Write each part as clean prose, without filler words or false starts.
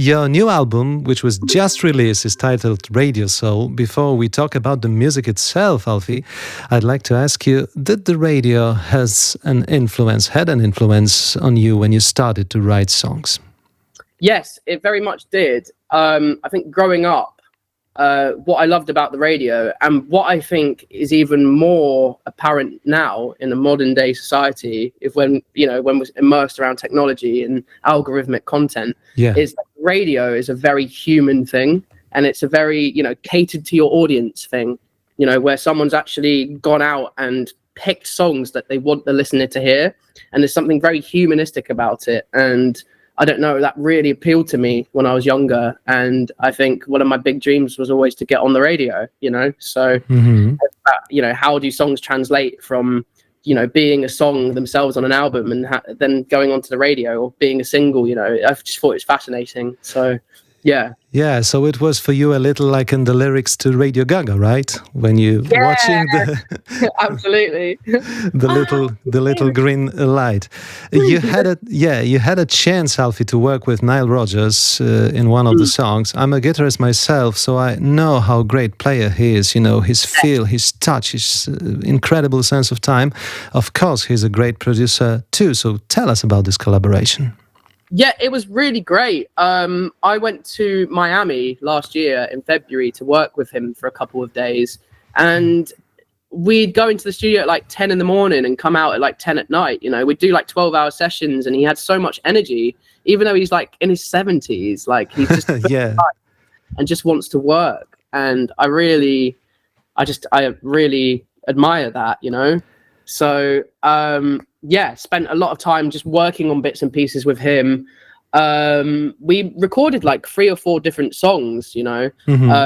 Your new album, which was just released, is titled Radio Soul. Before we talk about the music itself, Alfie, I'd like to ask you, did the radio had an influence on you when you started to write songs? Yes, it very much did. I think growing up, what I loved about the radio, and what I think is even more apparent now in a modern day society, when we're immersed around technology and algorithmic content, is that radio is a very human thing, and it's a very catered to your audience thing. Where someone's actually gone out and picked songs that they want the listener to hear, and there's something very humanistic about it. And I don't know, that really appealed to me when I was younger. And I think one of my big dreams was always to get on the radio, So, how do songs translate from, being a song themselves on an album and then going onto the radio or being a single, I just thought it was fascinating. So, yeah. Yeah, so it was for you a little like in the lyrics to Radio Gaga, right? When you watching the absolutely the little green light. You had a chance, Alfie, to work with Nile Rodgers in one of the songs. I'm a guitarist myself, so I know how great player he is. His feel, his touch, his incredible sense of time. Of course, he's a great producer too. So tell us about this collaboration. Yeah, it was really great. I went to Miami last year in February to work with him for a couple of days. And we'd go into the studio at like 10 in the morning and come out at like 10 at night. We'd do like 12-hour sessions, and he had so much energy, even though he's like in his 70s. Like he's just and just wants to work. And I really admire that, So spent a lot of time just working on bits and pieces with him. We recorded like 3 or 4 different songs, but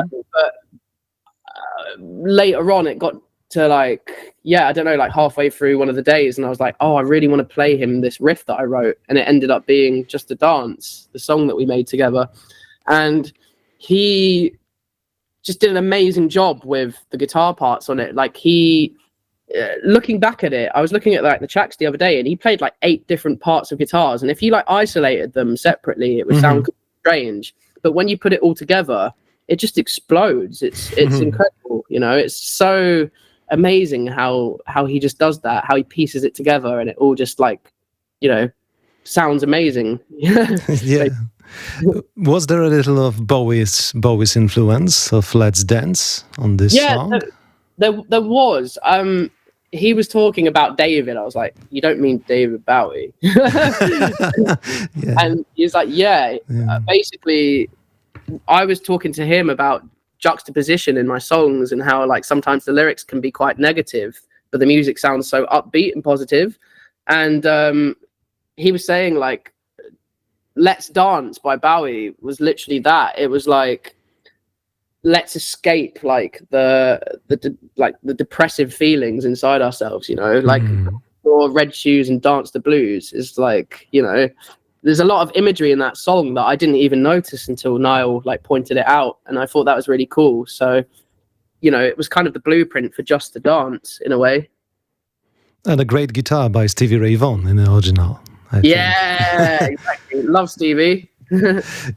later on it got to like halfway through one of the days, and I was like, oh, I really want to play him this riff that I wrote, and it ended up being Just a Dance, the song that we made together. And he just did an amazing job with the guitar parts on it. Like looking back at it, I was looking at like the tracks the other day, and he played like 8 different parts of guitars, and if you like isolated them separately, it would sound strange, but when you put it all together, it just explodes. It's incredible. It's so amazing how he just does that, how he pieces it together, and it all just like sounds amazing. Yeah. Was there a little of Bowie's influence of Let's Dance on this song? There was. He was talking about David. I was like, you don't mean David Bowie? And he's like, basically, I was talking to him about juxtaposition in my songs and how like sometimes the lyrics can be quite negative, but the music sounds so upbeat and positive. And he was saying like, Let's Dance by Bowie was literally that. It was like, let's escape like the depressive feelings inside ourselves, like or Red Shoes and Dance the Blues is like, there's a lot of imagery in that song that I didn't even notice until Niall like pointed it out, and I thought that was really cool. So it was kind of the blueprint for Just a Dance in a way. And a great guitar by Stevie Ray Vaughan in the original, I think. Exactly. Love Stevie.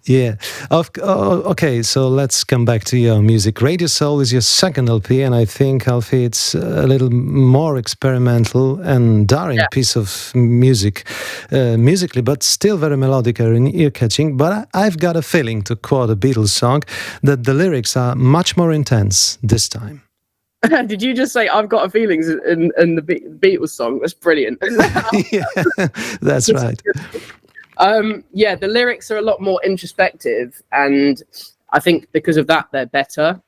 Yeah. Okay, so let's come back to your music. Radio Soul is your second LP, and I think, Alfie, it's a little more experimental and daring piece of music, musically, but still very melodic and ear-catching. But I've got a feeling, to quote a Beatles song, that the lyrics are much more intense this time. Did you just say I've got a feeling in the Beatles song? That's brilliant. Yeah, that's right. The lyrics are a lot more introspective, and I think because of that they're better,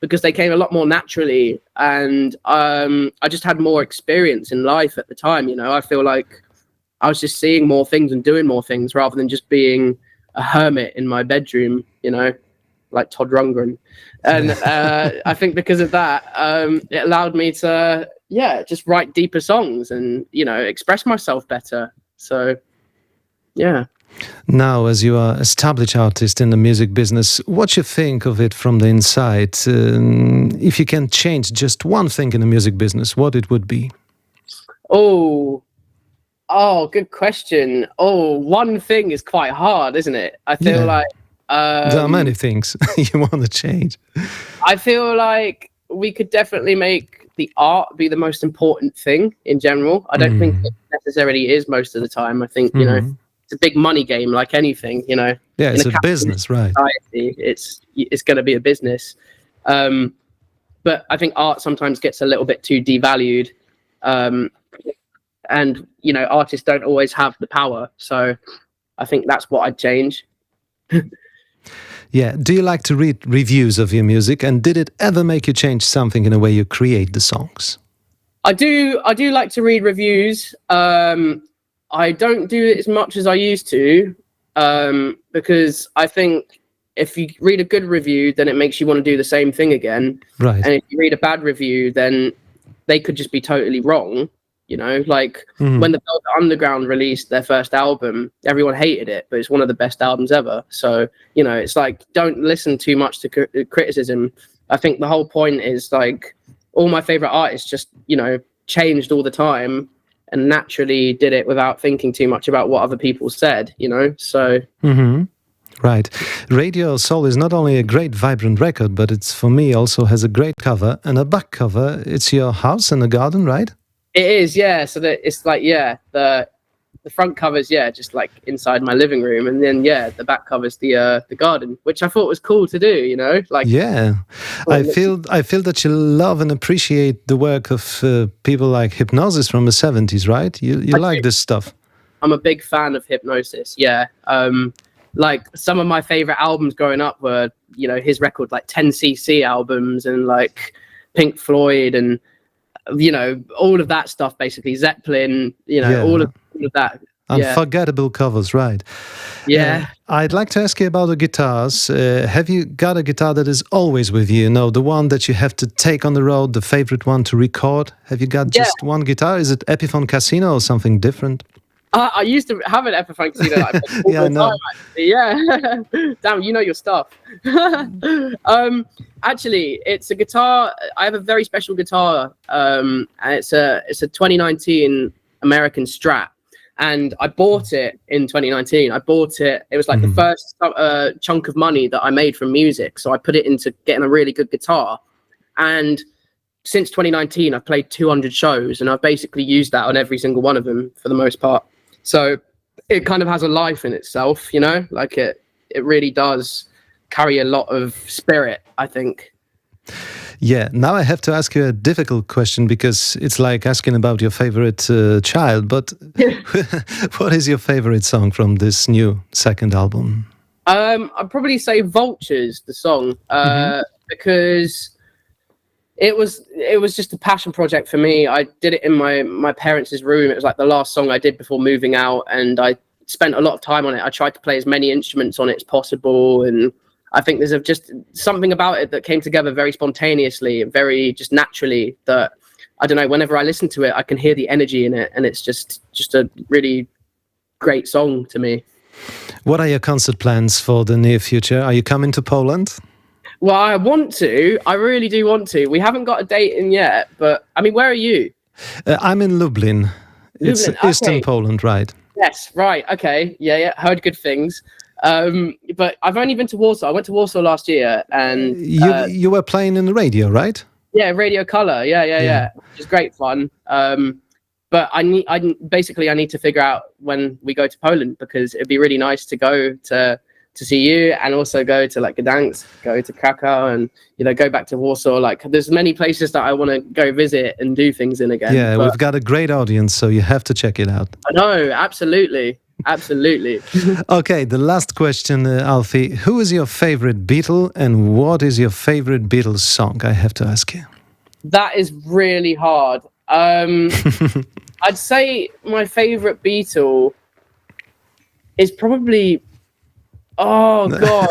because they came a lot more naturally, and I just had more experience in life at the time. I feel like I was just seeing more things and doing more things rather than just being a hermit in my bedroom, like Todd Rundgren. And I think because of that, it allowed me to just write deeper songs and express myself better. So yeah. Now, as you are established artist in the music business, what you think of it from the inside? If you can change just one thing in the music business, what it would be? Oh, Oh, good question. Oh, one thing is quite hard, isn't it? I feel like there are many things you want to change. I feel like we could definitely make the art be the most important thing in general. I don't think it necessarily is most of the time. I think, you know, it's a big money game like anything, you know. Yeah, it's a business, right? Society, it's going to be a business. But I think art sometimes gets a little bit too devalued. And, you know, artists don't always have the power. So I think that's what I'd change. Yeah. Do you like to read reviews of your music? And did it ever make you change something in the way you create the songs? I do like to read reviews. I don't do it as much as I used to, because I think if you read a good review, then it makes you want to do the same thing again. Right. And if you read a bad review, then they could just be totally wrong. You know, like when the Velvet Underground released their first album, everyone hated it, but it's one of the best albums ever. So, you know, it's like, don't listen too much to criticism. I think the whole point is like all my favorite artists just, you know, changed all the time and naturally did it without thinking too much about what other people said, you know, so. Right. Radio Soul is not only a great, vibrant record, but it's, for me, also has a great cover and a back cover. It's your house and a garden, right? It is, yeah. So that it's like, yeah, the front cover's, yeah, just like inside my living room, and then the back cover's the garden, which I thought was cool to do, you know, like. Yeah, I feel that you love and appreciate the work of people like Hypnosis from the 70s, right? You like this stuff. I'm a big fan of Hypnosis. Yeah. Like some of my favorite albums growing up were, you know, his record like 10cc albums and like Pink Floyd and, you know, all of that stuff, basically Zeppelin, you know, all of that. Unforgettable covers, right? Yeah. I'd like to ask you about the guitars. Have you got a guitar that is always with you? You know, the one that you have to take on the road, the favorite one to record? Have you got just one guitar? Is it Epiphone Casino or something different? I used to have an Epiphone Casino. That I yeah, I know. Yeah. Damn, you know your stuff. Actually, it's a guitar. I have a very special guitar. And it's a 2019 American Strat. And I bought it in 2019. I bought it. It was like the first chunk of money that I made from music. So I put it into getting a really good guitar. And since 2019, I've played 200 shows, and I've basically used that on every single one of them for the most part. So it kind of has a life in itself, you know, like it really does carry a lot of spirit, I think. Yeah, now I have to ask you a difficult question, because it's like asking about your favorite child, but what is your favorite song from this new second album? I'd probably say Vultures, the song, because it was just a passion project for me. I did it in my parents' room. It was like the last song I did before moving out, and I spent a lot of time on it. I tried to play as many instruments on it as possible, and I think there's just something about it that came together very spontaneously and very just naturally that, I don't know, whenever I listen to it, I can hear the energy in it, and it's just a really great song to me. What are your concert plans for the near future? Are you coming to Poland? Well, I want to. I really do want to. We haven't got a date in yet, but I mean, where are you? I'm in Lublin. It's Eastern Poland, right? Yes, right. Okay. Yeah. Heard good things. But I've only been to Warsaw. I went to Warsaw last year, and you were playing in the radio, right? Yeah, Radio Color. Yeah. Which is great fun. But I need to figure out when we go to Poland, because it'd be really nice to go to see you, and also go to like Gdansk, go to Krakow, and, you know, go back to Warsaw. Like, there's many places that I want to go visit and do things in again. Yeah, we've got a great audience, so you have to check it out. I know, absolutely. Okay, the last question, Alfie. Who is your favorite Beatle, and what is your favorite Beatles song? I have to ask you. That is really hard. I'd say my favorite Beatle is probably... Oh God!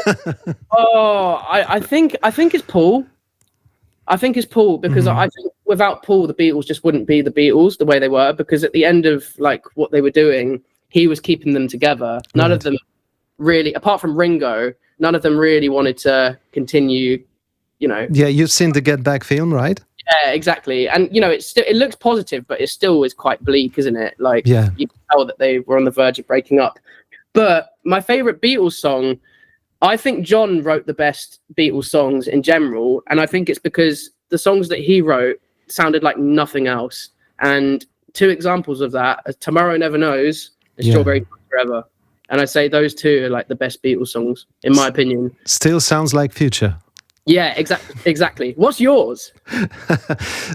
I think it's Paul. I think it's Paul, because I think without Paul, the Beatles just wouldn't be the Beatles the way they were. Because at the end of like what they were doing, he was keeping them together. None of them really, apart from Ringo, none of them really wanted to continue. You know. Yeah, you've seen the Get Back film, right? Yeah, exactly. And you know, it looks positive, but it still is quite bleak, isn't it? Like, Yeah. you can tell that they were on the verge of breaking up. But my favorite Beatles song, I think John wrote the best Beatles songs in general, and I think it's because the songs that he wrote sounded like nothing else. And two examples of that are Tomorrow Never Knows and Strawberry Forever. And I say those two are like the best Beatles songs, in my opinion. Still sounds like future. Yeah, exactly. What's yours?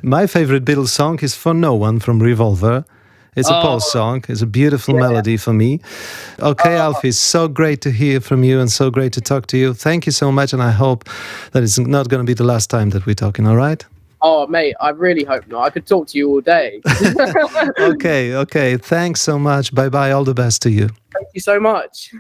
My favorite Beatles song is For No One from Revolver. It's a Paul song. It's a beautiful melody for me. Okay, Alfie, it's so great to hear from you and so great to talk to you. Thank you so much, and I hope that it's not going to be the last time that we're talking, all right? Oh, mate, I really hope not. I could talk to you all day. Okay. Thanks so much. Bye-bye. All the best to you. Thank you so much.